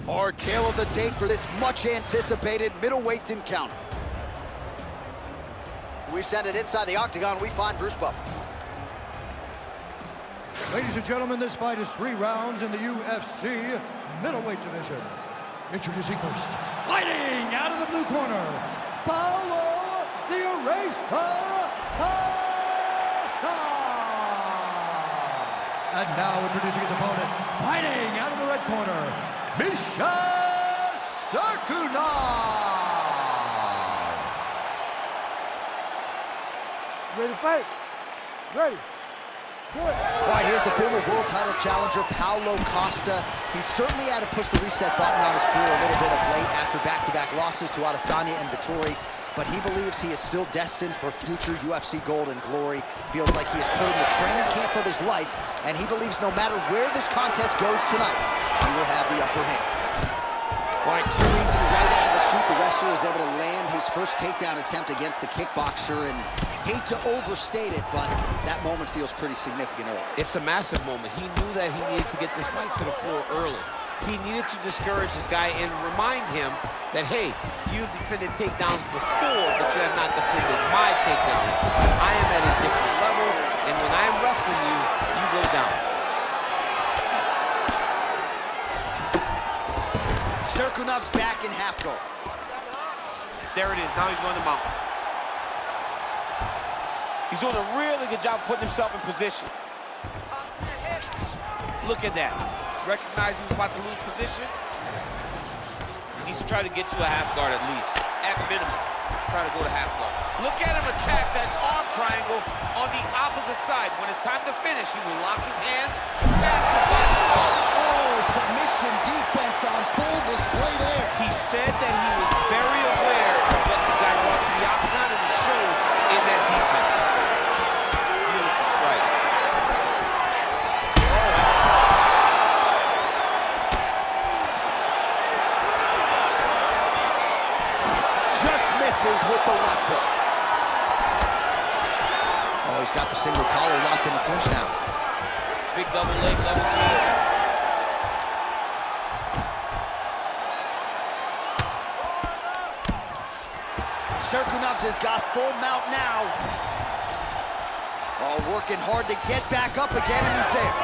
Our tale of the tape for this much-anticipated middleweight encounter. We send it inside the octagon, we find Bruce Buffer. Ladies and gentlemen, this fight is 3 rounds in the UFC middleweight division. Introducing first, fighting out of the blue corner, Paulo the Eraser Costa. And now introducing his opponent, fighting out of the red corner, Misha Cirkunov. Ready to fight? Ready. All right, here's the former world title challenger, Paulo Costa. He's certainly had to push the reset button on his career a little bit of late after back-to-back losses to Adesanya and Vettori, but he believes he is still destined for future UFC gold and glory. Feels like he is put in the training camp of his life, and he believes no matter where this contest goes tonight, he will have the upper hand. All right, too easy right out of the chute. The wrestler is able to land his first takedown attempt against the kickboxer, and hate to overstate it, but that moment feels pretty significant early. It's a massive moment. He knew that he needed to get this fight to the floor early. He needed to discourage this guy and remind him that, hey, you've defended takedowns before, but you have not defended my takedowns. I am at a different level, and when I am wrestling you, you go down. Cirkunov's back in half guard. There it is. Now he's going to mount. He's doing a really good job putting himself in position. Look at that. Recognize he was about to lose position. He needs to try to get to a half guard at least. At minimum, try to go to half guard. Look at him attack that arm triangle on the opposite side. When it's time to finish, he will lock his hands, pass his body. Oh, submission defense on full display there. He said that he was very aware of what this guy brought to the octagon, and it showed in that defense. Beautiful strike. Just misses with the left hook. Oh, he's got the single collar locked in the clinch now. Big double leg level change. Cirkunov's has got full mount now. Oh, working hard to get back up again, and he's there.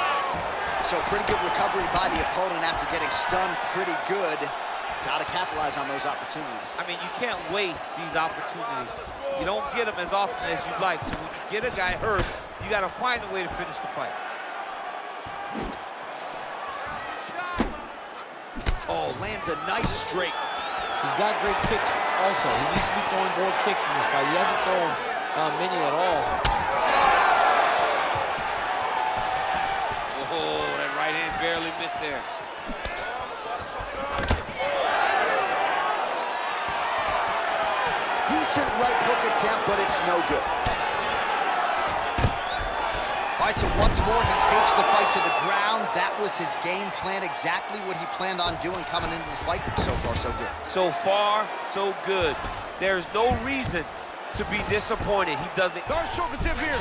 So pretty good recovery by the opponent after getting stunned pretty good. Got to capitalize on those opportunities. I mean, you can't waste these opportunities. You don't get them as often as you'd like. So when you get a guy hurt, you got to find a way to finish the fight. Oh, lands a nice straight. He's got great kicks also. He needs to be throwing more kicks in this fight. He hasn't thrown many at all. Oh, that right hand barely missed there. Decent right hook attempt, but it's no good. All right, so once more, he takes the fight to the ground. That was his game plan, exactly what he planned on doing coming into the fight. So far, so good. So far, so good. There's no reason to be disappointed. He does it. Dark shoulder tip here.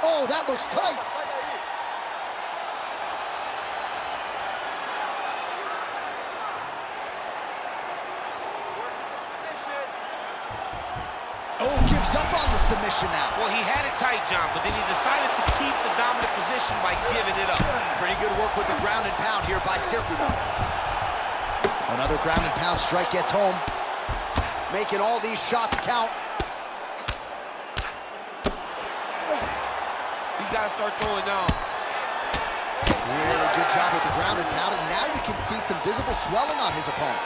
Oh, that looks tight. Oh, gives up on the submission now. Well, he had it tight, John, but then he decided to keep the dominant position by giving it up. Pretty good work with the ground and pound here by Cirkunov. Another ground and pound strike gets home. Making all these shots count. He's got to start throwing now. Really good job with the ground and pound, and now you can see some visible swelling on his opponent.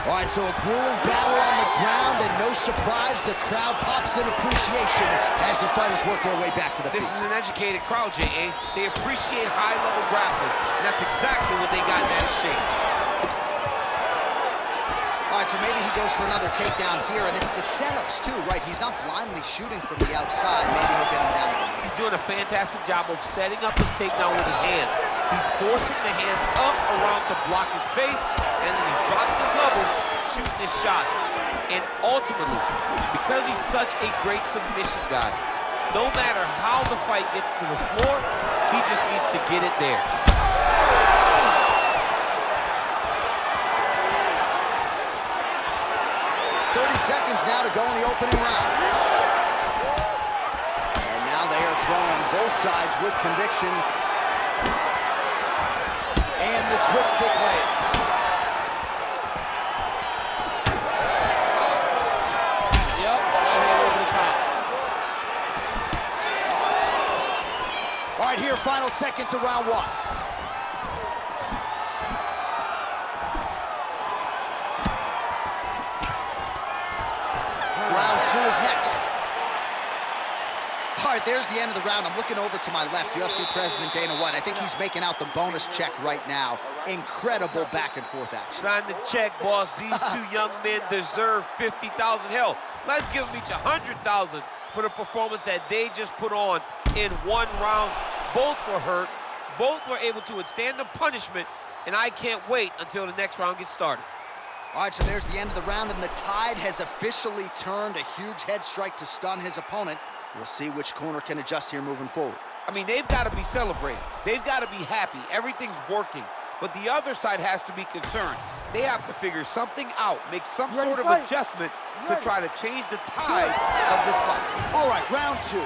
All right, so a grueling battle on the ground, and no surprise, the crowd pops in appreciation as the fighters work their way back to the feet. This is an educated crowd, J.A. They appreciate high-level grappling, and that's exactly what they got in that exchange. All right, so maybe he goes for another takedown here, and it's the setups, too, right? He's not blindly shooting from the outside. Maybe he'll get him down again. He's doing a fantastic job of setting up his takedown with his hands. He's forcing the hands up around to block his face, and then he's dropping his level, shooting his shot. And ultimately, because he's such a great submission guy, No matter how the fight gets to the floor, he just needs to get it there. 30 seconds now to go in the opening round. And now they are throwing both sides with conviction. And the switch kick lands. Yep, over the top. All right, here, final seconds of round one. Round two is next. All right, there's the end of the round. I'm looking over to my left, UFC President Dana White. I think he's making out the bonus check right now. Incredible back and forth action. Sign the check, boss. These two young men deserve 50,000. Hell, let's give them each 100,000 for the performance that they just put on in one round. Both were hurt. Both were able to withstand the punishment, and I can't wait until the next round gets started. All right, so there's the end of the round, and the tide has officially turned. A huge head strike to stun his opponent. We'll see which corner can adjust here moving forward. I mean, they've got to be celebrating. They've got to be happy. Everything's working. But the other side has to be concerned. They have to figure something out, make some sort of adjustment to try to change the tide of this fight. All right, round two.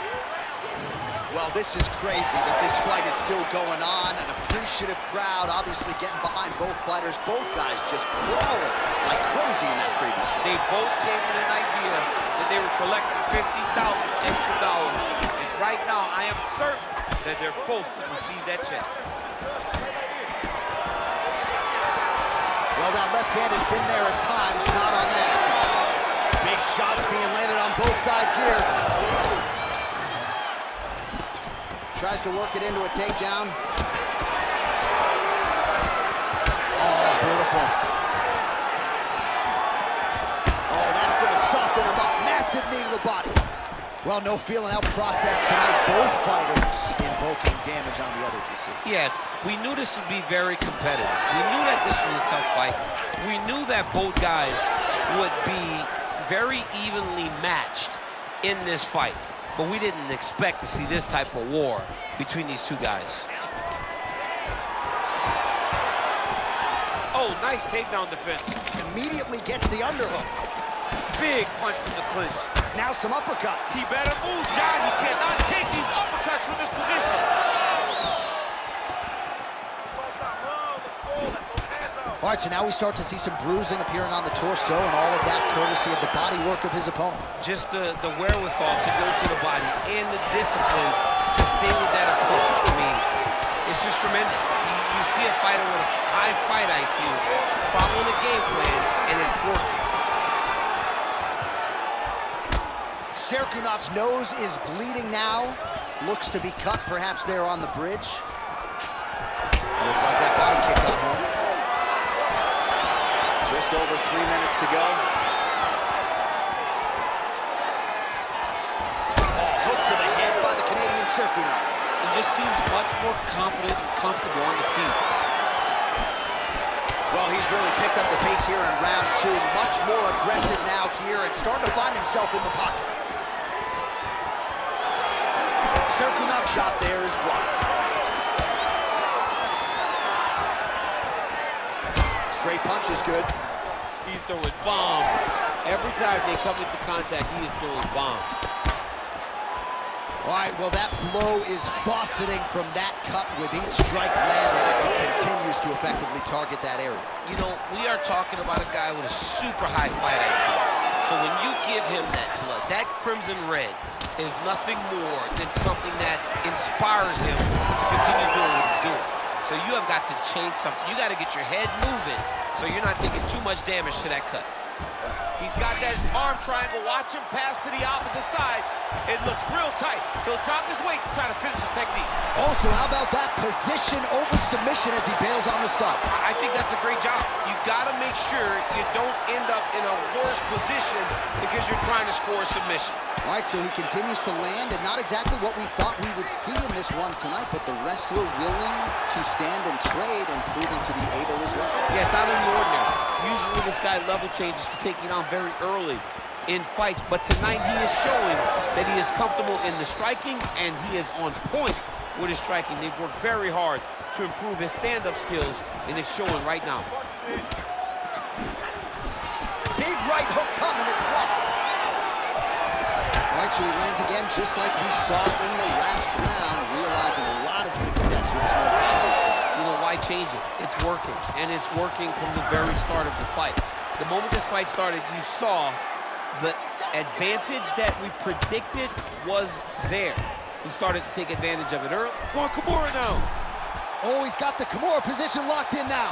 Well, this is crazy that this fight is still going on. An appreciative crowd obviously getting behind both fighters. Both guys just brawling like crazy in that previous round. They both came with an idea that they were collecting $50,000 extra dollars. And right now, I am certain that they're both to receive that check. Well, that left hand has been there at times, not on that attack. Big shots being landed on both sides here. Tries to work it into a takedown. Oh, beautiful. Oh, that's gonna soften him up. Massive knee to the body. Well, no feeling out process tonight. Both fighters invoking damage on the other DC. Yes, we knew this would be very competitive. We knew that this was a tough fight. We knew that both guys would be very evenly matched in this fight. But we didn't expect to see this type of war between these two guys. Oh, nice takedown defense. Immediately gets the underhook. Big punch from the clinch. Now some uppercuts. He better move, John. He cannot take these uppercuts from this position. All right, so now we start to see some bruising appearing on the torso, and all of that courtesy of the body work of his opponent. Just the wherewithal to go to the body and the discipline to stay with that approach. I mean, it's just tremendous. You see a fighter with a high fight IQ following a game plan, and it's working. Cirkunov's nose is bleeding now. Looks to be cut, perhaps there on the bridge. Looked like that body kick got home. Just over 3 minutes to go. Oh, hook to the head by the Canadian Cirkunov. He just seems much more confident and comfortable on the feet. Well, he's really picked up the pace here in round two. Much more aggressive now here and starting to find himself in the pocket. Cirkunov's shot there is blocked. Straight punch is good. He's throwing bombs. Every time they come into contact, he is throwing bombs. All right, well, that blow is buffeting from that cut with each strike landed. It continues to effectively target that area. You know, we are talking about a guy with a super high fight IQ. So when you give him that blood, that crimson red is nothing more than something that inspires him to continue doing what he's doing. So you have got to change something. You got to get your head moving so you're not taking too much damage to that cut. He's got that arm triangle. Watch him pass to the opposite side. It looks real tight. He'll drop his weight to try to finish his technique. Also, how about that position over submission as he bails on the sub? I think that's a great job. You got to make sure you don't end up in a worse position because you're trying to score a submission. All right, so he continues to land, and not exactly what we thought we would see in this one tonight, but the wrestler willing to stand and trade and proving to be able as well. Yeah, it's out of the ordinary. Usually this guy level changes to take it on very early. in fights, but tonight he is showing that he is comfortable in the striking and he is on point with his striking. They've worked very hard to improve his stand-up skills, and it's showing right now. Big right hook coming, it's blocked. All right, so he lands again just like we saw in the last round, realizing a lot of success with his mentality. You know, why change it? It's working, and it's working from the very start of the fight. The moment this fight started, you saw the advantage that we predicted was there. He started to take advantage of it early. He's going Kimura now. Oh, he's got the Kimura position locked in now.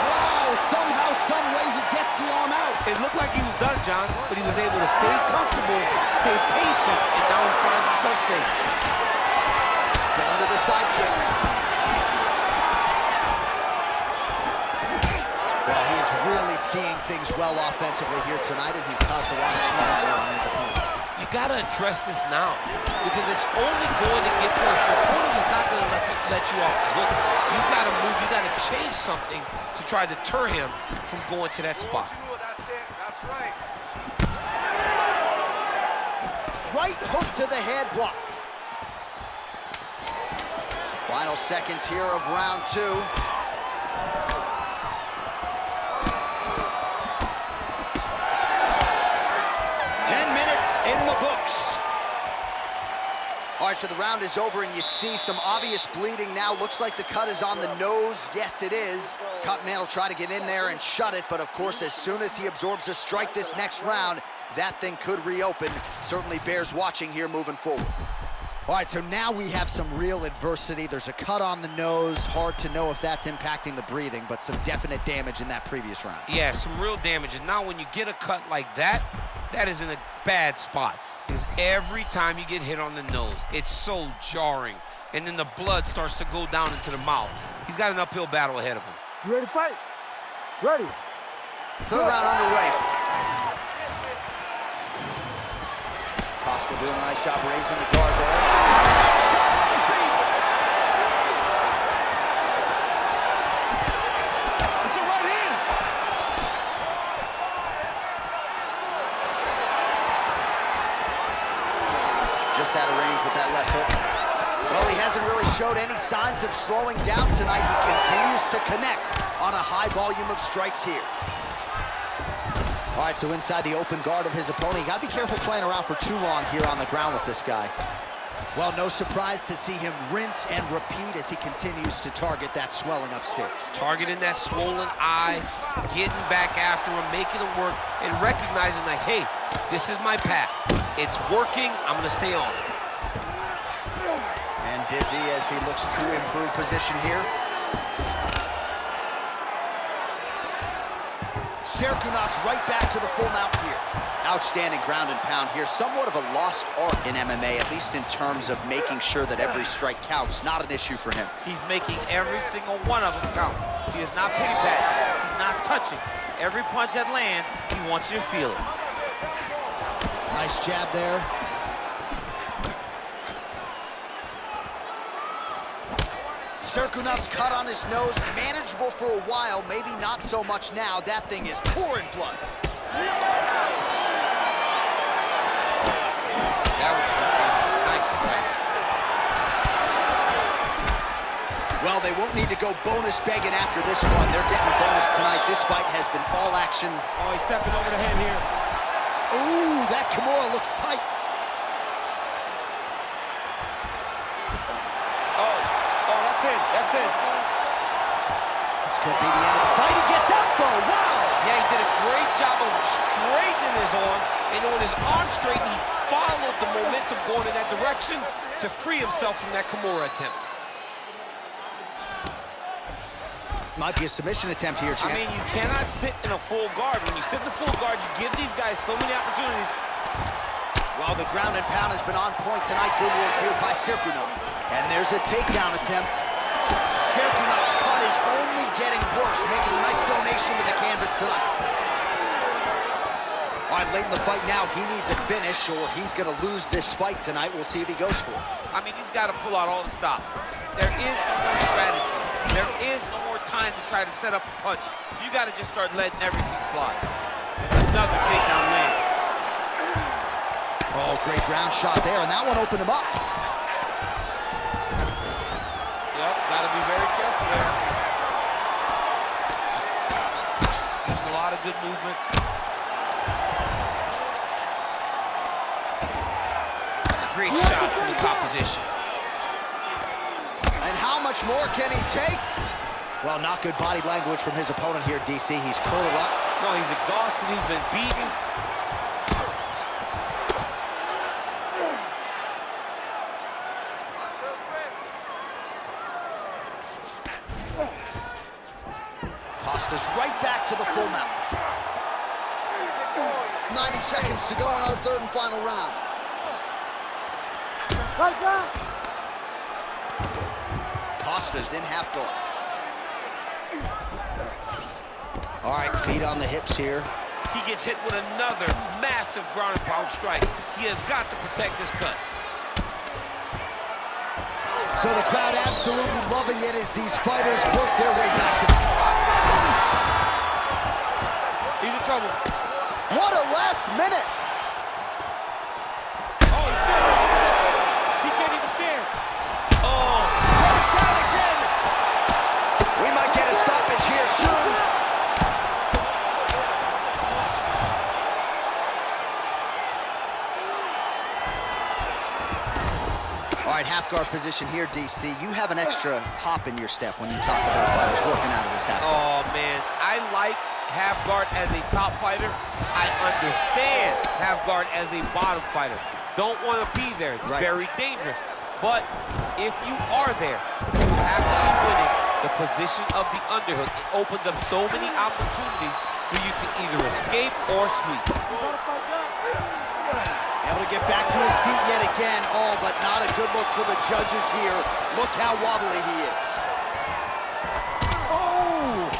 Wow, somehow, some way he gets the arm out. It looked like he was done, John, but he was able to stay comfortable, stay patient, and now he finds himself safe. Going to the side kick. Well, he is really seeing things well offensively here tonight, and he's caused a lot of smoke there on his opponent. You got to address this now because it's only going to get worse. Your opponent is not going to let you off the hook. You got to move. You got to change something to try to deter him from going to that spot. That's it. That's right. Right hook to the head, blocked. Final seconds here of round 2. In the books. All right, so the round is over, and you see some obvious bleeding now. Looks like the cut is on the nose. Yes, it is. Cutman will try to get in there and shut it, but of course, as soon as he absorbs a strike this next round, that thing could reopen. Certainly bears watching here moving forward. All right, so now we have some real adversity. There's a cut on the nose. Hard to know if that's impacting the breathing, but some definite damage in that previous round. Yeah, some real damage. And now when you get a cut like that, that is in a bad spot. Because every time you get hit on the nose, it's so jarring. And then the blood starts to go down into the mouth. He's got an uphill battle ahead of him. You ready to fight? Ready. Third round underway. Costa doing a nice job raising the guard there. Shot on the feet. It's a right hand. Just out of range with that left hook. Well, he hasn't really showed any signs of slowing down tonight. He continues to connect on a high volume of strikes here. All right, so inside the open guard of his opponent, you gotta be careful playing around for too long here on the ground with this guy. Well, no surprise to see him rinse and repeat as he continues to target that swelling upstairs. Targeting that swollen eye, getting back after him, making him work, and recognizing that, hey, this is my path. It's working, I'm gonna stay on. And dizzy as he looks to improve position here. Cirkunov's right back to the full mount here. Outstanding ground and pound here. Somewhat of a lost art in MMA, at least in terms of making sure that every strike counts. Not an issue for him. He's making every single one of them count. He is not pity-patting. He's not touching. Every punch that lands, he wants you to feel it. Nice jab there. Cirkunov's cut on his nose, manageable for a while, maybe not so much now. That thing is pouring blood. That was nice strike. Well, they won't need to go bonus begging after this one. They're getting a bonus tonight. This fight has been all action. Oh, he's stepping over the head here. Ooh, that Kimura looks tight. That's it. This could be the end of the fight. He gets out, though. Wow! Yeah, he did a great job of straightening his arm, and then when his arm straightened, he followed the momentum going in that direction to free himself from that Kimura attempt. Might be a submission attempt here, champ. I mean, you cannot sit in a full guard. When you sit in the full guard, you give these guys so many opportunities. Well, the ground and pound has been on point tonight. Good work here by Cirkunov. And there's a takedown attempt. Cirkunov's cut is only getting worse, making a nice donation to the canvas tonight. All right, late in the fight now, he needs a finish or he's gonna lose this fight tonight. We'll see if he goes for it. I mean, he's got to pull out all the stops. There is no more strategy. There is no more time to try to set up a punch. You got to just start letting everything fly. Another takedown lands. Oh, great ground shot there, and that one opened him up. Yep, gotta be very careful there. Using a lot of good movements. Great shot from the top position. And how much more can he take? Well, not good body language from his opponent here, DC. He's curled up. No, he's exhausted. He's been beaten. Costa's right back to the full mount. 90 seconds to go in our third and final round. Costa's in half guard. All right, feet on the hips here. He gets hit with another massive ground and pound strike. He has got to protect this cut. So the crowd absolutely loving it as these fighters work their way back to the... He's in trouble. What a last minute! Oh, he's dead. He can't even stand. Oh. Goes down again! We might get a stoppage here soon. All right, half guard position here, DC. You have an extra hop in your step when you talk about fighters working out of this half guard. Oh, man. I like half guard as a top fighter. I understand half guard as a bottom fighter. Don't want to be there. It's very dangerous. But if you are there, you have to be winning the position of the underhook. It opens up so many opportunities for you to either escape or sweep. Able to get back to his feet yet again. Oh, but not a good look for the judges here. Look how wobbly he is. Oh!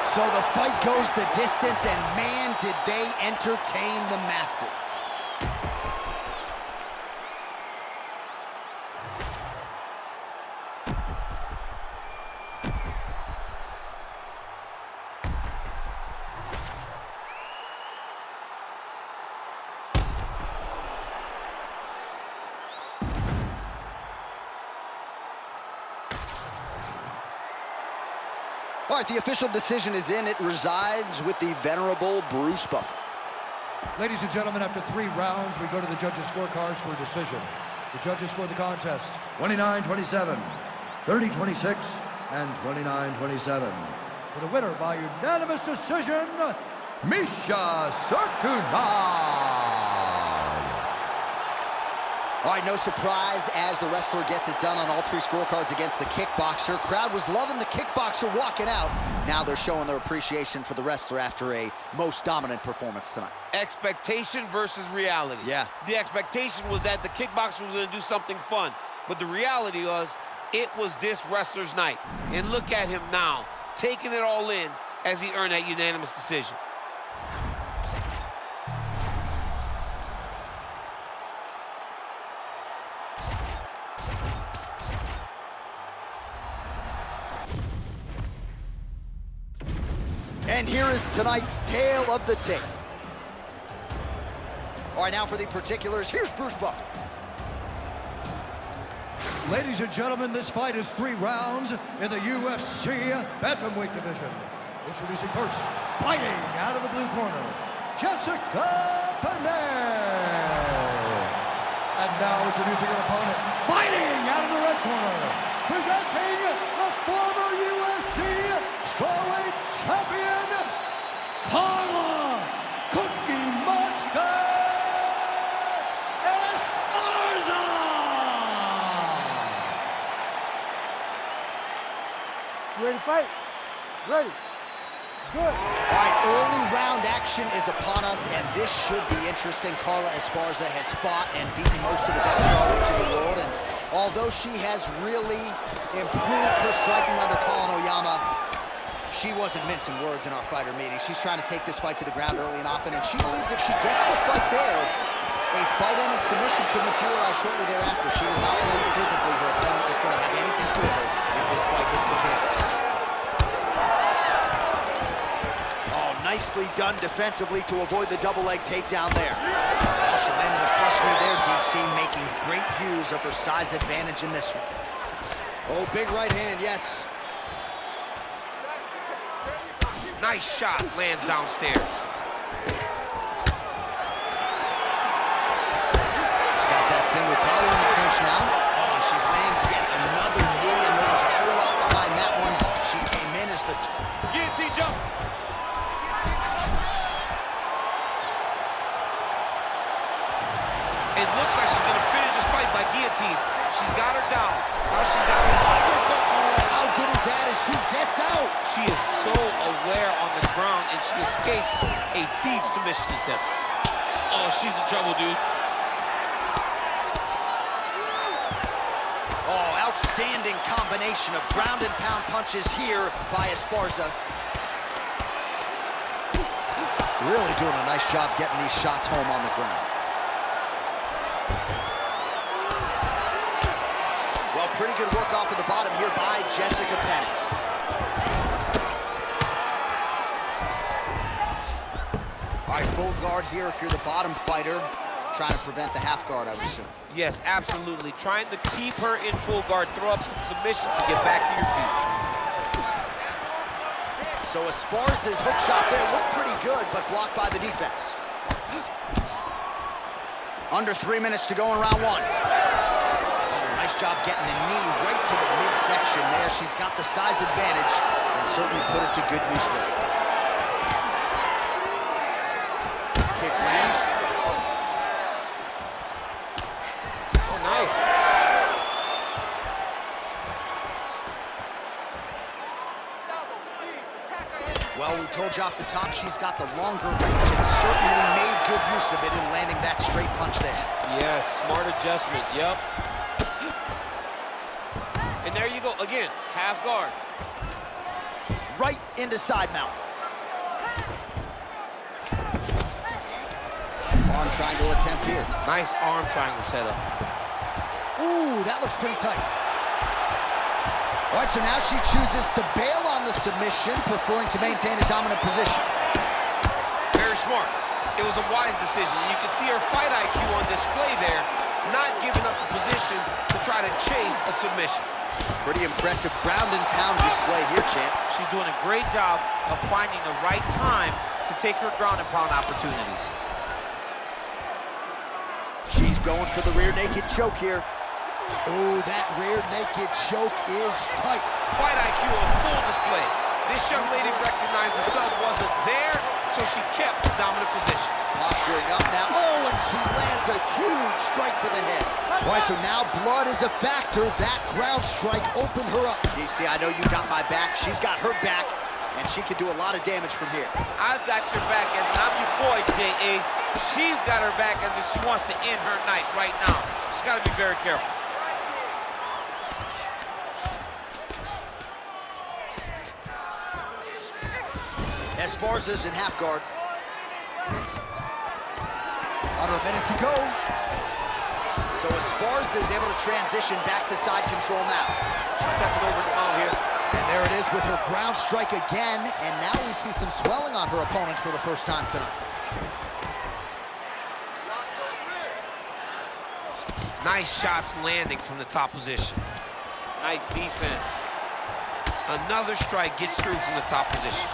So the fight goes the distance, and man, did they entertain the masses. All right, the official decision is in. It resides with the venerable Bruce Buffer. Ladies and gentlemen, after 3 rounds, we go to the judges' scorecards for a decision. The judges score the contest 29-27, 30-26, and 29-27. For the winner by unanimous decision, Misha Cirkunov. All right, no surprise as the wrestler gets it done on all 3 scorecards against the kickboxer. Crowd was loving the kickboxer walking out. Now they're showing their appreciation for the wrestler after a most dominant performance tonight. Expectation versus reality. Yeah. The expectation was that the kickboxer was going to do something fun, but the reality was it was this wrestler's night. And look at him now, taking it all in as he earned that unanimous decision. And here is tonight's tale of the tape. All right, now for the particulars, here's Bruce Buffer. Ladies and gentlemen, this fight is 3 rounds in the UFC bantamweight division. Introducing first, fighting out of the blue corner, Jessica Penne. And now introducing her opponent, fighting out of the red corner, presenting the former UFC strawweight champion, Carla Cookie Monster Esparza. You ready to fight? Ready. Good. All right, early round action is upon us, and this should be interesting. Carla Esparza has fought and beaten most of the best strawweights in the world, and although she has really improved her striking under Colin Oyama, she wasn't mincing words in our fighter meeting. She's trying to take this fight to the ground early and often, and she believes if she gets the fight there, a fight-ending submission could materialize shortly thereafter. She does not believe physically her opponent is going to have anything for her if this fight hits the canvas. Nicely done defensively to avoid the double leg takedown there. Well, she landed a flush knee there, DC, making great use of her size advantage in this one. Oh, big right hand, yes. Nice shot, lands downstairs. She's got that single collar in the clinch now. Oh, and she lands yet another knee, and there was a whole lot behind that one. She came in as the... Guillotine jump. It looks like she's gonna finish this fight by guillotine. She's got her down. Now she's got her down. Oh, how good is that as she gets out? She is so aware on the ground, and she escapes a deep submission attempt. Oh, she's in trouble, dude. Oh, outstanding combination of ground and pound punches here by Esparza. Really doing a nice job getting these shots home on the ground. Well, pretty good work off of the bottom here by Jessica Penne. All right, full guard here if you're the bottom fighter. Trying to prevent the half guard, I would assume. Yes, absolutely. Trying to keep her in full guard, throw up some submissions to get back to your feet. So Esparza's hook shot there looked pretty good, but blocked by the defense. Under 3 minutes to go in round one. Oh, nice job getting the knee right to the midsection there. She's got the size advantage and certainly put it to good use there. Kick lands. Oh, nice. Well, we told you off the top, she's got the longer range and certainly made good use of it in landing that straight punch there. Yes, smart adjustment, yep. And there you go, again, half guard. Right into side mount. Arm triangle attempt here. Nice arm triangle setup. Ooh, that looks pretty tight. All right, so now she chooses to bail on the submission, preferring to maintain a dominant position. Very smart. It was a wise decision. You can see her fight IQ on display there, not giving up a position to try to chase a submission. Pretty impressive ground and pound display here, champ. She's doing a great job of finding the right time to take her ground and pound opportunities. She's going for the rear naked choke here. Oh, that rear naked choke is tight. Fight IQ on full display. This young lady recognized the sub wasn't there, so she kept the dominant position. Posturing up now. Oh, and she lands a huge strike to the head. All right, so now blood is a factor. That ground strike opened her up. DC, I know you got my back. She's got her back, and she can do a lot of damage from here. I've got your back, and I'm your boy, J.A. She's got her back as if she wants to end her night right now. She's got to be very careful. Esparza's in half guard. Under a minute to go. So Esparza is able to transition back to side control now. She's stepping over the mound here. And there it is with her ground strike again. And now we see some swelling on her opponent for the first time tonight. Nice shots landing from the top position. Nice defense. Another strike gets through from the top position.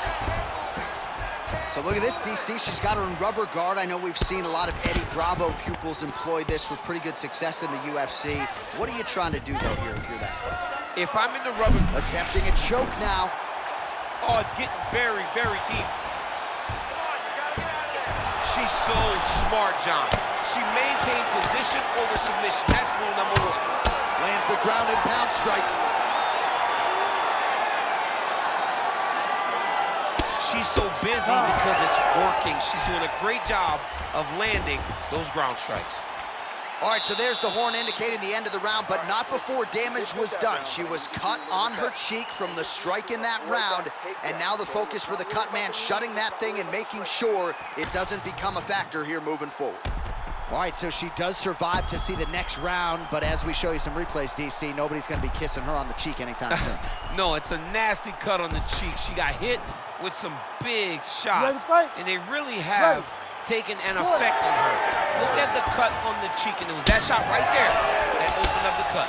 So look at this, DC. She's got her in rubber guard. I know we've seen a lot of Eddie Bravo pupils employ this with pretty good success in the UFC. What are you trying to do, though, here if you're that fighter? If I'm in the rubber... Attempting a choke now. Oh, it's getting very, very deep. She's so smart, John. She maintained position over submission. That's rule number one. Lands the ground and pound strike. She's so busy because it's working. She's doing a great job of landing those ground strikes. All right, so there's the horn indicating the end of the round, but not before damage was done. She was cut on her cheek from the strike in that round, and now the focus for the cut man shutting that thing and making sure it doesn't become a factor here moving forward. All right, so she does survive to see the next round, but as we show you some replays, DC, nobody's going to be kissing her on the cheek anytime soon. No, it's a nasty cut on the cheek. She got hit with some big shots, ready to fight? and they really have taken an effect on her. Look at the cut on the cheek, and it was that shot right there that opened up the cut.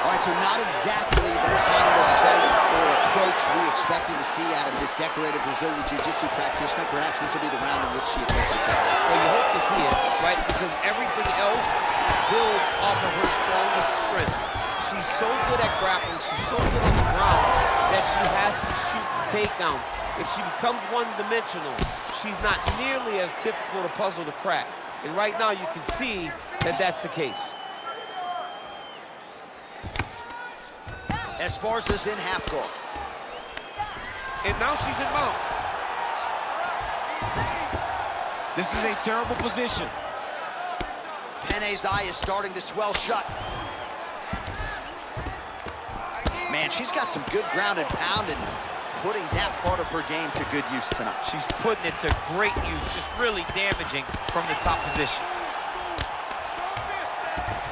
All right, so not exactly the kind of fight or approach we expected to see out of this decorated Brazilian Jiu-Jitsu practitioner. Perhaps this will be the round in which she attempts to take it. Well, you hope to see it, right? Because everything else builds off of her strongest strength. She's so good at grappling, she's so good on the ground that she has to shoot takedowns. If she becomes one-dimensional, she's not nearly as difficult a puzzle to crack. And right now you can see that that's the case. Esparza's in half guard. And now she's in mount. This is a terrible position. Penne's eye is starting to swell shut. Man, she's got some good ground and pound and putting that part of her game to good use tonight. She's putting it to great use, just really damaging from the top position.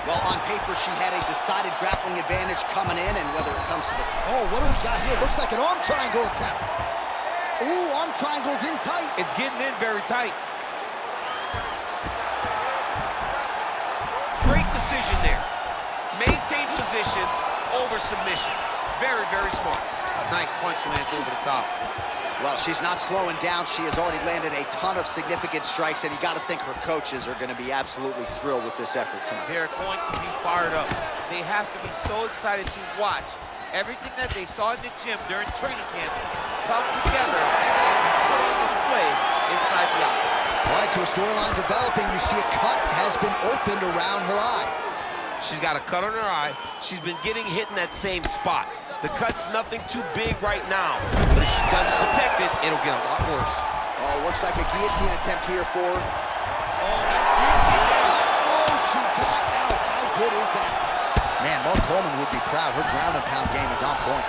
Well, on paper, she had a decided grappling advantage coming in, and whether it comes to the... Oh, what do we got here? Looks like an arm triangle attempt. Ooh, arm triangle's in tight. It's getting in very tight. Great decision there. Maintain position over submission. Very, very smart. Nice punch lands over the top. Well, she's not slowing down. She has already landed a ton of significant strikes, and you got to think her coaches are going to be absolutely thrilled with this effort tonight. They're going to be fired up. They have to be so excited to watch everything that they saw in the gym during training camp come together and put on display inside the octagon. All right, so a storyline developing. You see a cut has been opened around her eye. She's got a cut on her eye. She's been getting hit in that same spot. The cut's nothing too big right now, but if she doesn't protect it, it'll get a lot worse. Oh, looks like a guillotine attempt here for her. Oh, nice guillotine there. Oh, she got out. How good is that? Man, Mark Coleman would be proud. Her ground and pound game is on point.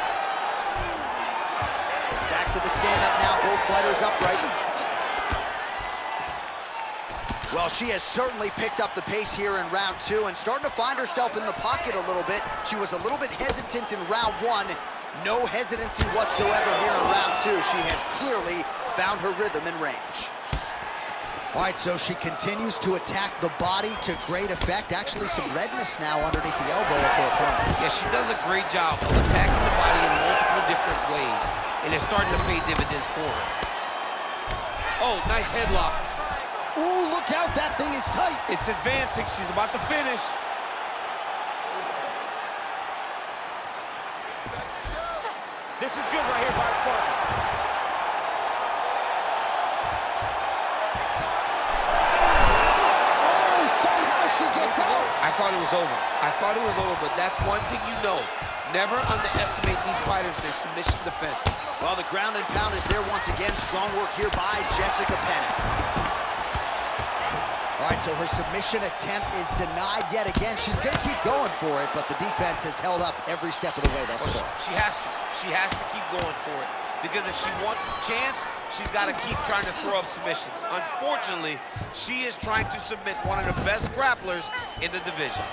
Back to the stand-up now. Both fighters upright. Well, she has certainly picked up the pace here in round two and starting to find herself in the pocket a little bit. She was a little bit hesitant in round one. No hesitancy whatsoever here in round two. She has clearly found her rhythm and range. All right, so she continues to attack the body to great effect. Actually, some redness now underneath the elbow of her opponent. Yeah, she does a great job of attacking the body in multiple different ways, and it's starting to pay dividends for her. Oh, nice headlock. Ooh, look out, that thing is tight. It's advancing, she's about to finish. This is good right here by Esparza. Oh, somehow she gets out. I thought it was over. But that's one thing you know. Never underestimate these fighters, their submission defense. Well, the ground and pound is there once again. Strong work here by Jessica Penne. All right, so her submission attempt is denied yet again. She's going to keep going for it, but the defense has held up every step of the way thus far. She has to. She has to keep going for it. Because if she wants a chance, she's got to keep trying to throw up submissions. Unfortunately, she is trying to submit one of the best grapplers in the division.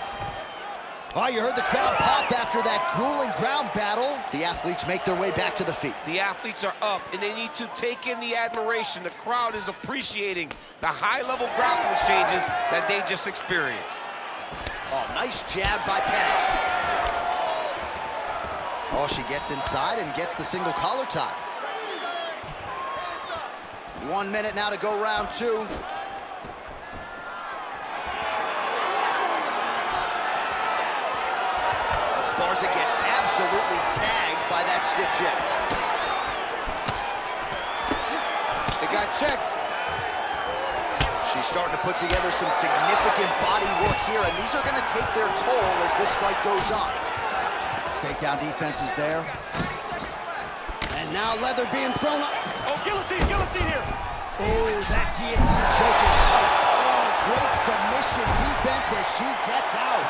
Oh, you heard the crowd pop after that grueling ground battle. The athletes make their way back to the feet. The athletes are up, and they need to take in the admiration. The crowd is appreciating the high-level grappling exchanges that they just experienced. Oh, nice jab by Penne. Oh, she gets inside and gets the single collar tie. 1 minute now to go round two. Esparza gets absolutely tagged by that stiff jab. They got checked. She's starting to put together some significant body work here, and these are going to take their toll as this fight goes on. Takedown defense is there. And now leather being thrown up. Oh, guillotine here. Oh, that guillotine choke is tight. Oh, great submission defense as she gets out.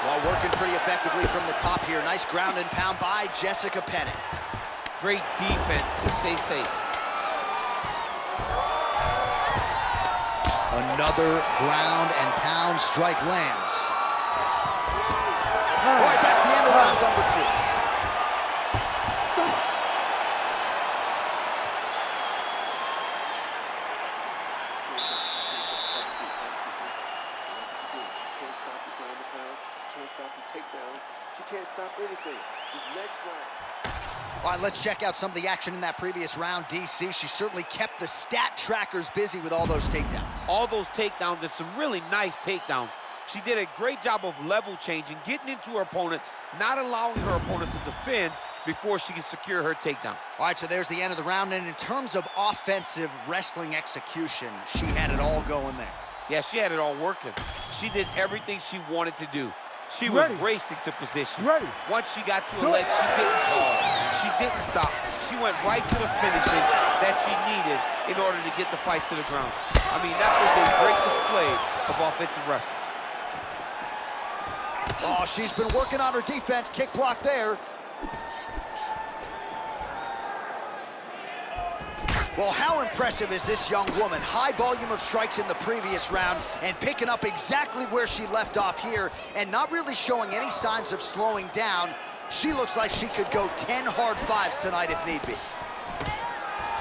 Well, working pretty effectively from the top here. Nice ground and pound by Jessica Penne. Great defense to stay safe. Another ground and pound strike lands. All right, that's the end of round number 2. She can't stop anything. This next round. All right, let's check out some of the action in that previous round. DC, she certainly kept the stat trackers busy with all those takedowns. All those takedowns and some really nice takedowns. She did a great job of level changing, getting into her opponent, not allowing her opponent to defend before she can secure her takedown. All right, so there's the end of the round. And in terms of offensive wrestling execution, she had it all going there. Yeah, she had it all working. She did everything she wanted to do. She was racing to position. Once she got to her legs, she didn't pause. She didn't stop. She went right to the finishes that she needed in order to get the fight to the ground. I mean, that was a great display of offensive wrestling. Oh, she's been working on her defense. Kick block there. Well, how impressive is this young woman? High volume of strikes in the previous round and picking up exactly where she left off here and not really showing any signs of slowing down. She looks like she could go 10 hard 5s tonight if need be.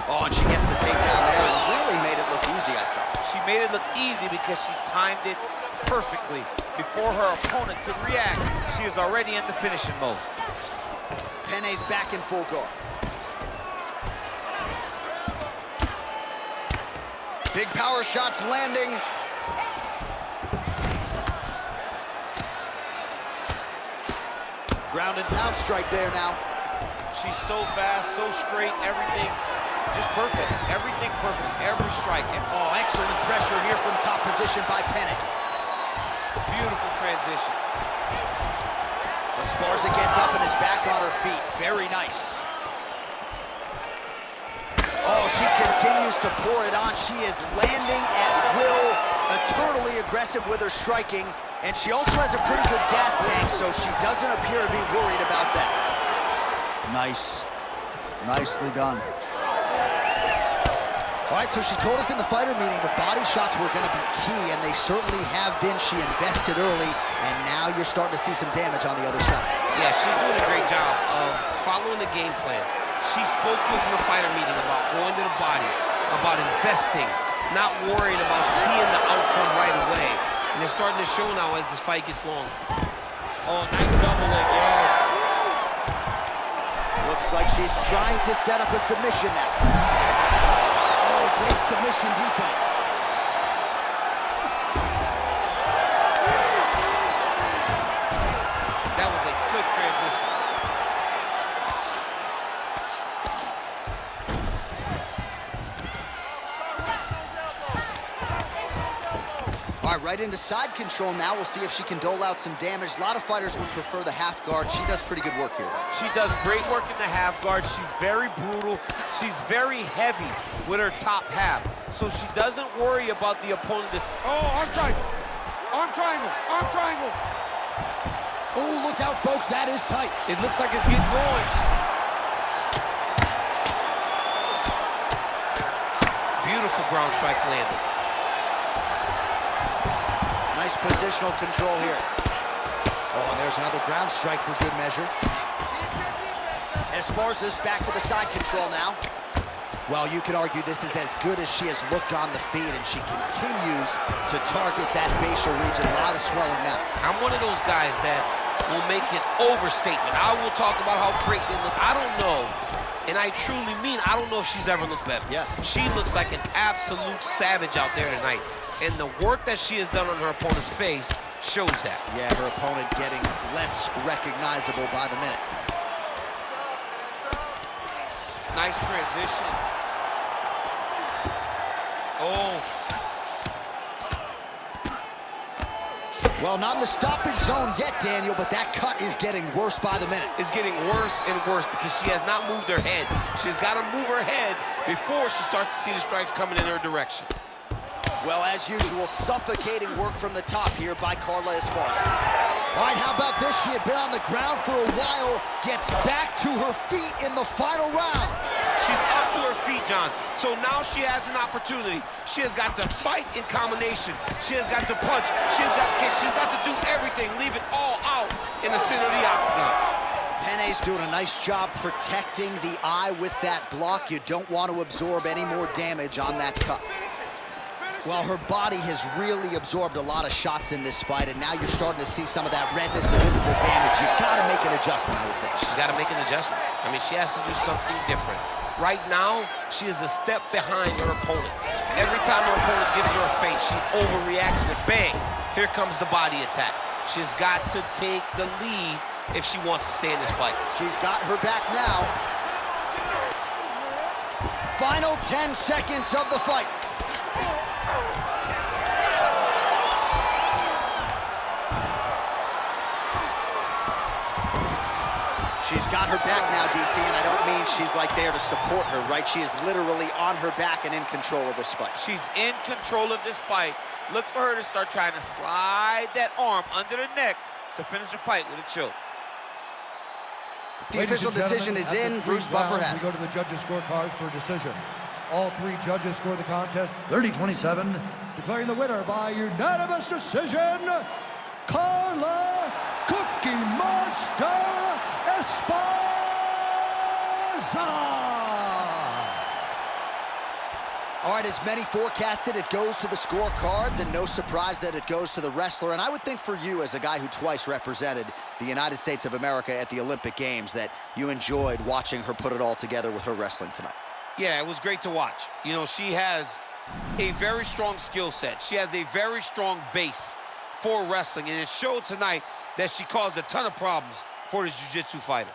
Oh, and she gets the takedown there and really made it look easy, I thought. She made it look easy because she timed it perfectly. Before her opponent could react, she was already in the finishing mode. Penne's back in full guard. Big power shots landing. Ground and pound strike there now. She's so fast, so straight, everything just perfect. Everything perfect, every strike. Oh, excellent pressure here from top position by Penne. Beautiful transition. Esparza gets up and is back on her feet. Very nice. Oh, she continues to pour it on. She is landing at will, eternally aggressive with her striking, and she also has a pretty good gas tank, so she doesn't appear to be worried about that. Nice. Nicely done. All right, so she told us in the fighter meeting the body shots were going to be key, and they certainly have been. She invested early, and now you're starting to see some damage on the other side. Yeah, she's doing a great job of following the game plan. She spoke to us in the fighter meeting about going to the body, about investing, not worrying about seeing the outcome right away. And it's starting to show now as this fight gets long. Oh, nice double leg, yes. Looks like she's trying to set up a submission now. Oh, great submission defense. That was a slick transition. All right, right into side control now. We'll see if she can dole out some damage. A lot of fighters would prefer the half guard. She does pretty good work here. She does great work in the half guard. She's very brutal. She's very heavy with her top half. So she doesn't worry about the opponent. Oh, arm triangle. Arm triangle. Arm triangle. Oh, look out, folks. That is tight. It looks like it's getting going. Beautiful ground strikes landed. Nice positional control here. Oh, and there's another ground strike for good measure. Esparza's back to the side control now. Well, you could argue this is as good as she has looked on the feet, and she continues to target that facial region. A lot of swelling now. I'm one of those guys that will make an overstatement. I will talk about how great they look. I don't know, and I truly mean I don't know if she's ever looked better. Yeah. She looks like an absolute savage out there tonight. And the work that she has done on her opponent's face shows that. Yeah, her opponent getting less recognizable by the minute. Nice transition. Oh. Well, not in the stoppage zone yet, Daniel, but that cut is getting worse by the minute. It's getting worse and worse because she has not moved her head. She's got to move her head before she starts to see the strikes coming in her direction. Well, as usual, suffocating work from the top here by Carla Esparza. All right, how about this? She had been on the ground for a while, gets back to her feet in the final round. She's up to her feet, John. So now she has an opportunity. She has got to fight in combination. She has got to punch. She has got to kick. She's got to do everything. Leave it all out in the center of the octagon. Penne's doing a nice job protecting the eye with that block. You don't want to absorb any more damage on that cut. Well, her body has really absorbed a lot of shots in this fight, and now you're starting to see some of that redness, the visible damage. You gotta make an adjustment, I would think. She's gotta make an adjustment. I mean, she has to do something different. Right now, she is a step behind her opponent. Every time her opponent gives her a feint, she overreacts and bang, here comes the body attack. She's got to take the lead if she wants to stay in this fight. She's got her back now. Final 10 seconds of the fight. She's got her back now, DC, and I don't mean she's like there to support her, right? She is literally on her back and in control of this fight. She's in control of this fight. Look for her to start trying to slide that arm under the neck to finish the fight with a choke. The official decision is in. Bruce Buffer has it. We go to the judges' scorecards for a decision. All three judges score the contest 30-27, declaring the winner by unanimous decision, Carla Cookie Monster Esparza! All right, as many forecasted, it goes to the scorecards, and no surprise that it goes to the wrestler. And I would think for you, as a guy who twice represented the United States of America at the Olympic Games, that you enjoyed watching her put it all together with her wrestling tonight. Yeah, it was great to watch. You know, she has a very strong skill set. She has a very strong base for wrestling, and it showed tonight that she caused a ton of problems for this jiu-jitsu fighter.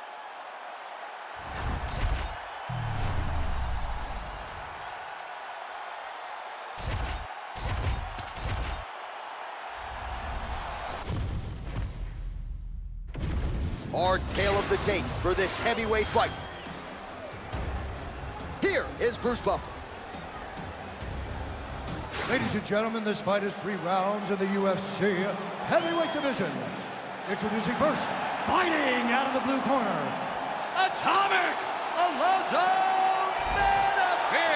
Our tale of the tape for this heavyweight fight. Here is Bruce Buffer. Ladies and gentlemen, this fight is 3 rounds in the UFC heavyweight division. Introducing first, fighting out of the blue corner, Atomic Alonzo Menifield.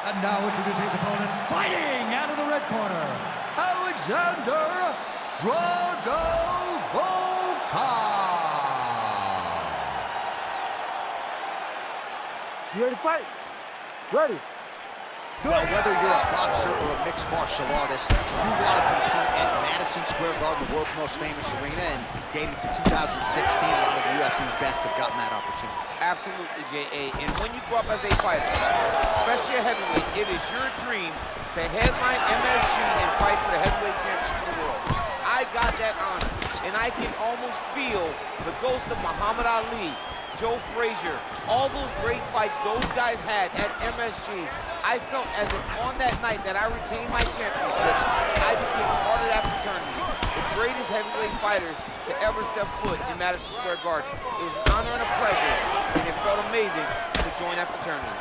And now introducing his opponent, fighting out of the red corner, Alexander Drago Volkov. You ready to fight? Ready. Well, whether you're a boxer or a mixed martial artist, you want to compete at Madison Square Garden, the world's most famous arena, and dating to 2016, a lot of the UFC's best have gotten that opportunity. Absolutely, J.A. And when you grow up as a fighter, especially a heavyweight, it is your dream to headline MSG and fight for the heavyweight championship of the world. I got that honor, and I can almost feel the ghost of Muhammad Ali, Joe Frazier, all those great fights those guys had at MSG. I felt as if on that night that I retained my championship, I became part of that fraternity. The greatest heavyweight fighters to ever step foot in Madison Square Garden. It was an honor and a pleasure, and it felt amazing to join that fraternity.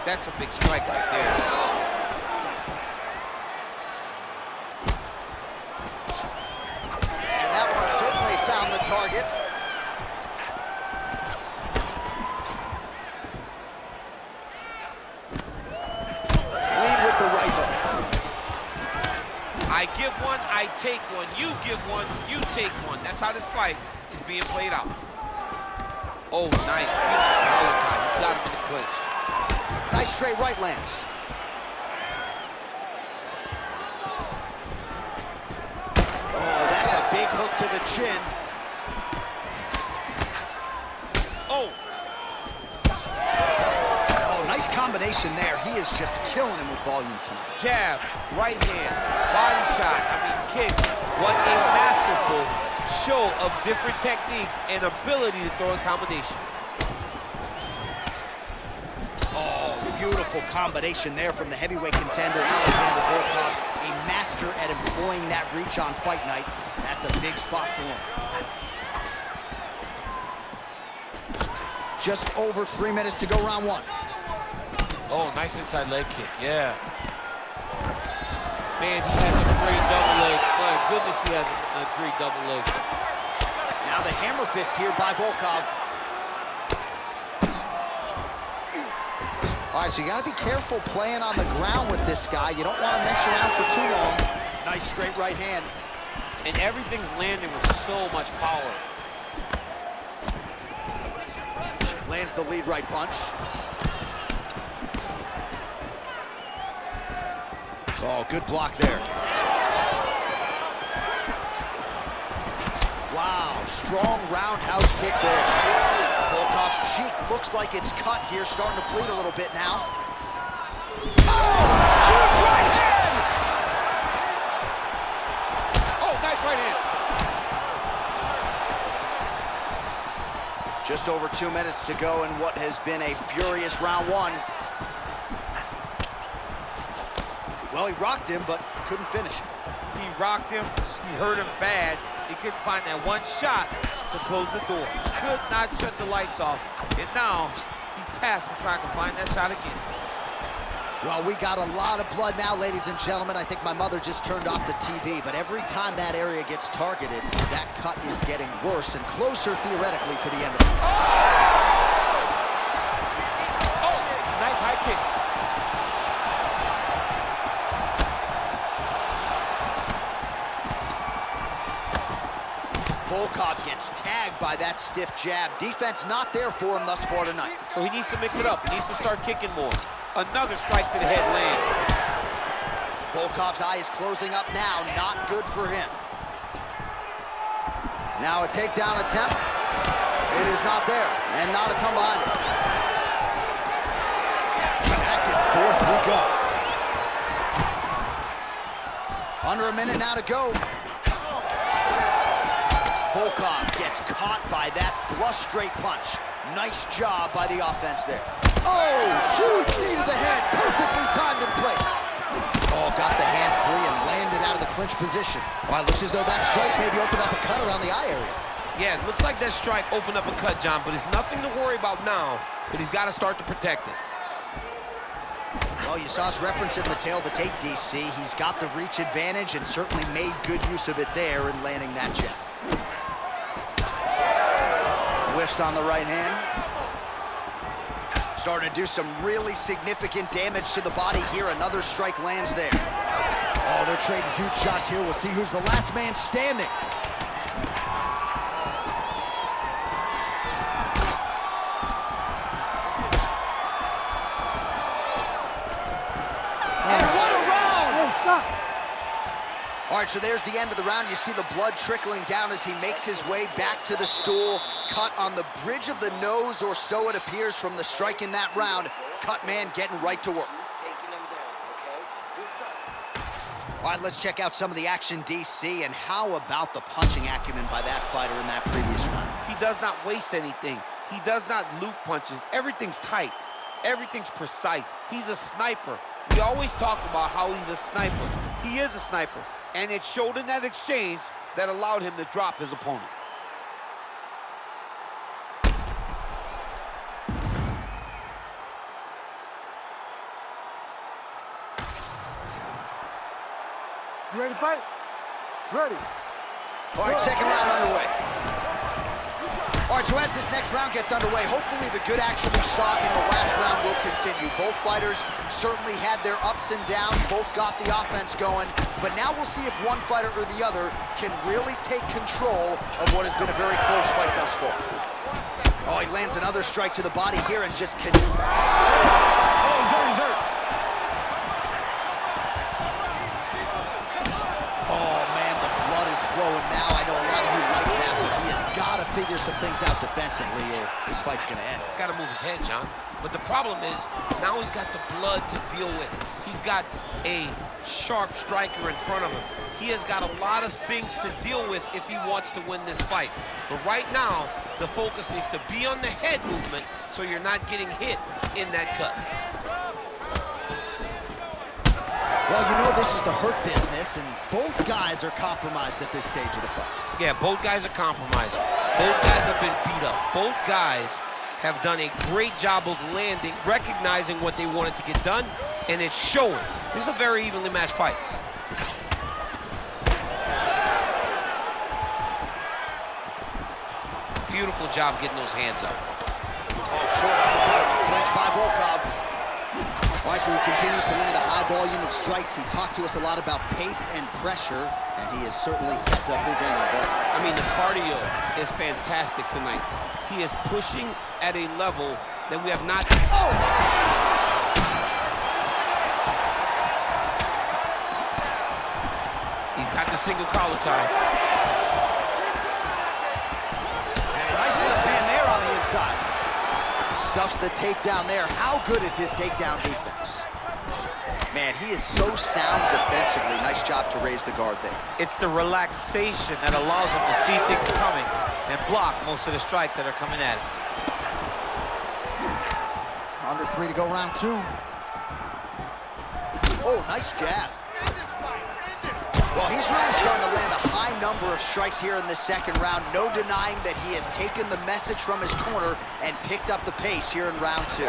That's a big strike right there. And that one certainly found the target. I give one, I take one. You give one, you take one. That's how this fight is being played out. Oh, nice. He's got him in the clinch. Nice straight right lands. Oh, that's a big hook to the chin. Oh. Nice combination there. He is just killing him with volume tonight. Jab, right hand, body shot, kicks. What a masterful show of different techniques and ability to throw in combination. Oh, beautiful combination there from the heavyweight contender, Alexander Volkov. A master at employing that reach on fight night. That's a big spot for him. Just over 3 minutes to go, round 1. Oh, nice inside leg kick, yeah. Man, he has a great double leg. My goodness, he has a great double leg. Now the hammer fist here by Volkov. All right, so you got to be careful playing on the ground with this guy. You don't want to mess around for too long. Nice straight right hand. And everything's landing with so much power. Lands the lead right punch. Oh, good block there. Wow, strong roundhouse kick there. Volkov's cheek looks like it's cut here, starting to bleed a little bit now. Oh, huge right hand! Oh, nice right hand. Just over 2 minutes to go in what has been a furious round one. Well, he rocked him, but couldn't finish him. He rocked him, he hurt him bad. He couldn't find that one shot to close the door. He could not shut the lights off. And now, he's past him trying to find that shot again. Well, we got a lot of blood now, ladies and gentlemen. I think my mother just turned off the TV, but every time that area gets targeted, that cut is getting worse and closer, theoretically, to the end of it. Oh, nice high kick. Volkov gets tagged by that stiff jab. Defense not there for him thus far tonight. So he needs to mix it up. He needs to start kicking more. Another strike to the head land. Volkov's eye is closing up now. Not good for him. Now a takedown attempt. It is not there, and not a ton behind it. Back and forth we go. Under a minute now to go. Volkov gets caught by that flush straight punch. Nice job by the offense there. Oh, huge knee to the head, perfectly timed and placed. Oh, got the hand free and landed out of the clinch position. Well, it looks as though that strike maybe opened up a cut around the eye area. Yeah, it looks like that strike opened up a cut, John, but it's nothing to worry about now, but he's got to start to protect it. Well, you saw us reference it in the tail of the tape, DC. He's got the reach advantage and certainly made good use of it there in landing that jab. Whiffs on the right hand. Starting to do some really significant damage to the body here. Another strike lands there. Oh, they're trading huge shots here. We'll see who's the last man standing. And what a round! Hey, stop! All right, so there's the end of the round. You see the blood trickling down as he makes his way back to the stool. Cut on the bridge of the nose, or so it appears from the strike in that round. Cut man getting right to work. Taking him down, okay? This time. All right, let's check out some of the action, DC, and how about the punching acumen by that fighter in that previous round? He does not waste anything. He does not loop punches. Everything's tight. Everything's precise. He's a sniper. We always talk about how he's a sniper. He is a sniper. And it showed in that exchange that allowed him to drop his opponent. You ready to fight? Ready. All right, second round underway. All right, so as this next round gets underway, hopefully the good action we saw in the last round will continue. Both fighters certainly had their ups and downs, both got the offense going, but now we'll see if one fighter or the other can really take control of what has been a very close fight thus far. Oh, he lands another strike to the body here and just can... Oh, he's hurt, he's hurt. Oh, man, the blood is flowing now. I know a lot of you like that, but he has got to figure some things out defensively or this fight's going to end. He's got to move his head, John. But the problem is, now he's got the blood to deal with. He's got a sharp striker in front of him. He has got a lot of things to deal with if he wants to win this fight. But right now, the focus needs to be on the head movement so you're not getting hit in that cut. Well, you know this is the hurt business, and both guys are compromised at this stage of the fight. Yeah, both guys are compromised. Both guys have been beat up. Both guys have done a great job of landing, recognizing what they wanted to get done, and it's showing. This is a very evenly matched fight. Beautiful job getting those hands up. Oh, short uppercut, clinch by Volkov. All right, so he continues to land a high volume of strikes. He talked to us a lot about pace and pressure, and he has certainly kept up his end of the ball. I mean, the cardio is fantastic tonight. He is pushing at a level that we have not seen. Oh! He's got the single collar tie. And a nice left hand there on the inside. Stuffs the takedown there. How good is his takedown defense? Man, he is so sound defensively. Nice job to raise the guard there. It's the relaxation that allows him to see things coming and block most of the strikes that are coming at him. Under 3 to go, round 2. Oh, nice jab. Well, he's really starting to land a high number of strikes here in this second round. No denying that he has taken the message from his corner and picked up the pace here in round 2.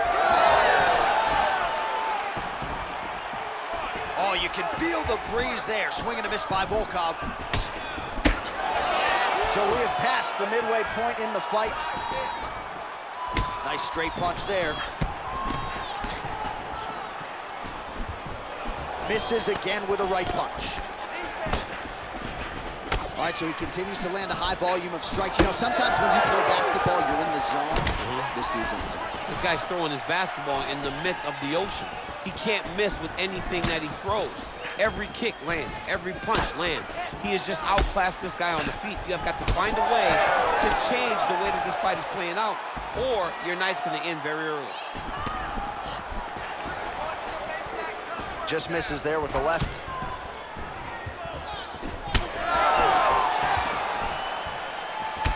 Oh, you can feel the breeze there. Swing and a miss by Volkov. So we have passed the midway point in the fight. Nice straight punch there. Misses again with a right punch. All right, so he continues to land a high volume of strikes. You know, sometimes when you play basketball, you're in the zone. This dude's in the zone. This guy's throwing his basketball in the midst of the ocean. He can't miss with anything that he throws. Every kick lands, every punch lands. He has just outclassed this guy on the feet. You have got to find a way to change the way that this fight is playing out, or your night's gonna end very early. Just misses there with the left.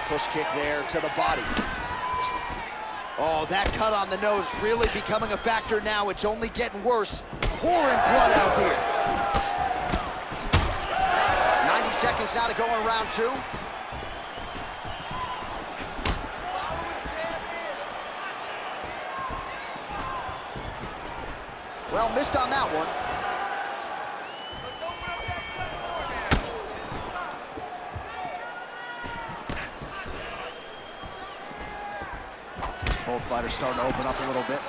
Push kick there to the body. Oh, that cut on the nose really becoming a factor now. It's only getting worse. Pouring blood out here. 90 seconds now to go in round 2. Well, missed on that one. Both fighters starting to open up a little bit.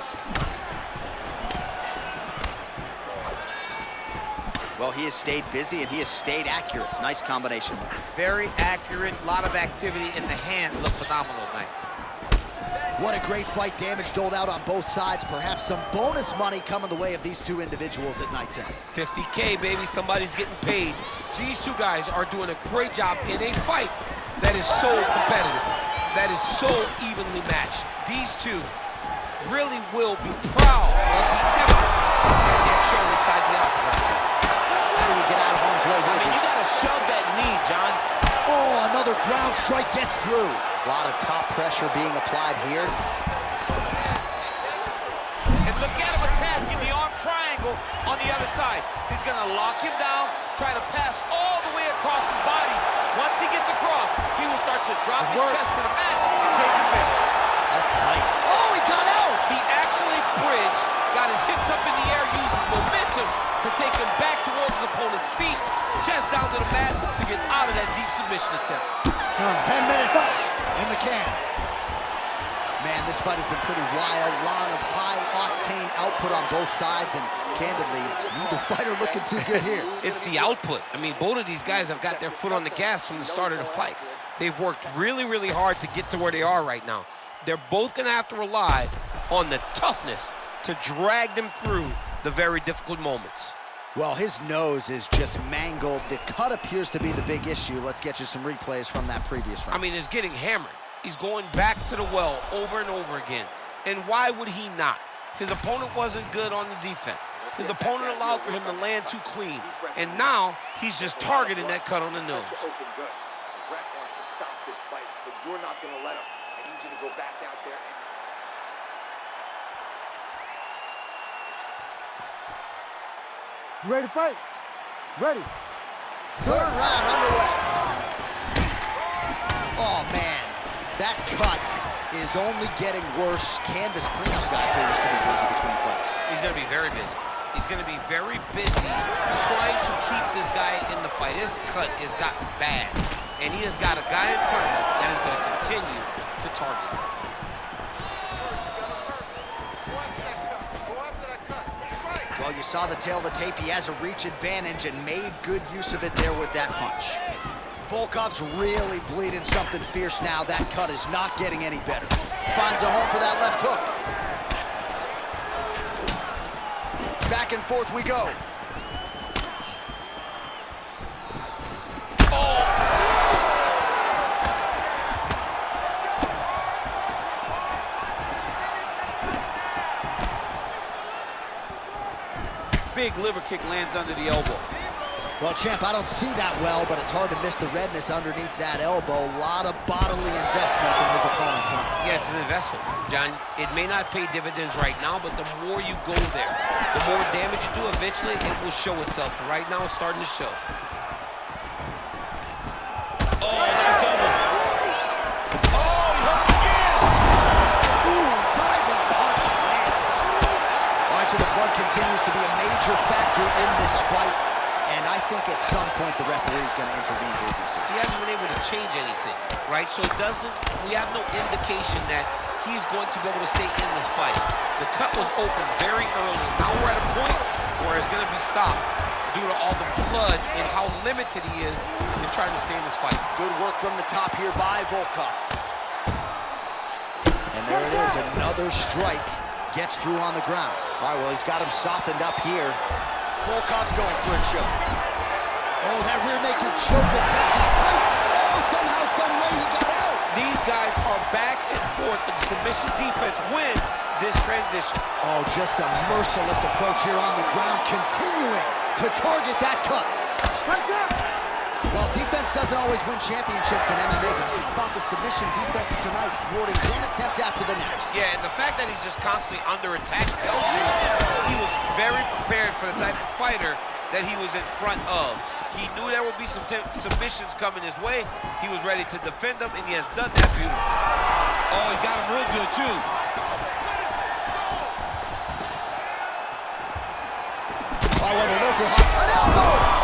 Well, he has stayed busy and he has stayed accurate. Nice combination there. Very accurate, a lot of activity, and the hands look phenomenal tonight. What a great fight. Damage doled out on both sides. Perhaps some bonus money coming the way of these two individuals at night's end. 50K, baby, somebody's getting paid. These two guys are doing a great job in a fight that is so competitive, that is so evenly matched. These two really will be proud of the effort that they've shown inside the octagon. How do you get out of harm's way here? I mean, you gotta shove that knee, John. Oh, another ground strike gets through. A lot of top pressure being applied here. And look at him attack in the arm triangle on the other side. He's gonna lock him down, try to pass all the way across his body. Once he gets across, he will start to drop his chest to the mat and chase the finish. That's tight. Oh, he got out! He actually bridged, got his hips up in the air, used his momentum to take him back towards his opponent's feet, chest down to the mat to get out of that deep submission attempt. 10 minutes in the can. Man, this fight has been pretty wild. A lot of high-octane output on both sides, and candidly, neither fighter looking too good here. It's the output. I mean, both of these guys have got their foot on the gas from the start of the fight. They've worked really, really hard to get to where they are right now. They're both going to have to rely on the toughness to drag them through the very difficult moments. Well, his nose is just mangled. The cut appears to be the big issue. Let's get you some replays from that previous round. I mean, it's getting hammered. He's going back to the well over and over again. And why would he not? His opponent wasn't good on the defense. His opponent allowed for him to land too clean. And now he's just targeting that cut on the nose. Open good. The ref wants to stop this fight, but you're not going to let him. I need you to go back out there and... You ready to fight? Ready. Third round underway. Oh, man. That cut is only getting worse. Canvas cleanup guy appears to be busy between fights. He's going to be very busy. He's going to be very busy trying to keep this guy in the fight. His cut has gotten bad, and he has got a guy in front of him that is going to continue to target him. Go after that cut. Go after that cut. Strike. saw the tail of the tape. He has a reach advantage and made good use of it there with that punch. Volkov's really bleeding something fierce now. That cut is not getting any better. Finds a home for that left hook. Back and forth we go. Big liver kick lands under the elbow. Well, champ, I don't see that well, but it's hard to miss the redness underneath that elbow. A lot of bodily investment from his opponent tonight. Yeah, it's an investment, John. It may not pay dividends right now, but the more you go there, the more damage you do, eventually it will show itself. And right now, it's starting to show. Oh, nice elbow. Oh, he hurt again. Ooh, diving punch lands. All right, so the blood continues to be a major factor in this fight. And I think at some point the referee is going to intervene here this season. He hasn't been able to change anything, right? So it doesn't, we have no indication that he's going to be able to stay in this fight. The cut was open very early. Now we're at a point where it's going to be stopped due to all the blood and how limited he is in trying to stay in this fight. Good work from the top here by Volkov. And there it is, another strike gets through on the ground. All right, well, he's got him softened up here. Volkov's going for a choke. Oh, that rear naked choke attempt is tight. Oh, somehow, some way he got out. These guys are back and forth, but the submission defense wins this transition. Oh, just a merciless approach here on the ground, continuing to target that cut. Well, defense doesn't always win championships in MMA, but how about the submission defense tonight, thwarting one attempt after the next? Yeah, and the fact that he's just constantly under attack tells you he was very prepared for the type of fighter that he was in front of. He knew there would be some submissions coming his way. He was ready to defend them, and he has done that beautifully. Oh, he got him real good, too. Oh, well, the local hot, an elbow!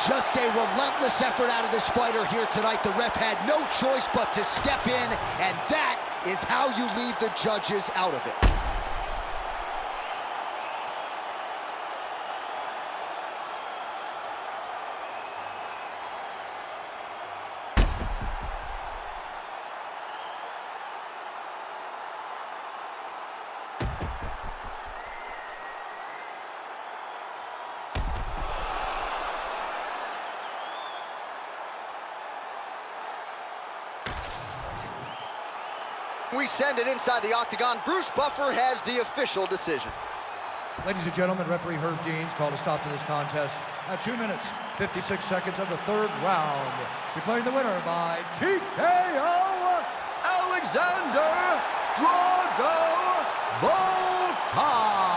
Just a relentless effort out of this fighter here tonight. The ref had no choice but to step in, and that is how you leave the judges out of it. We send it inside the octagon. Bruce Buffer has the official decision. Ladies and gentlemen, referee Herb Deans called a stop to this contest at 2 minutes, 56 seconds of the third round. Declaring the winner by TKO, Alexander Drago Volkov.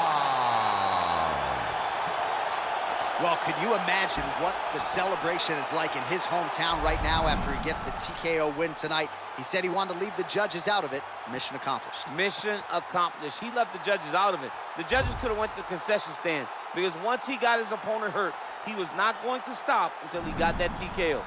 Well, could you imagine what the celebration is like in his hometown right now after he gets the TKO win tonight? He said he wanted to leave the judges out of it. Mission accomplished. Mission accomplished. He left the judges out of it. The judges could have went to the concession stand because once he got his opponent hurt, he was not going to stop until he got that TKO.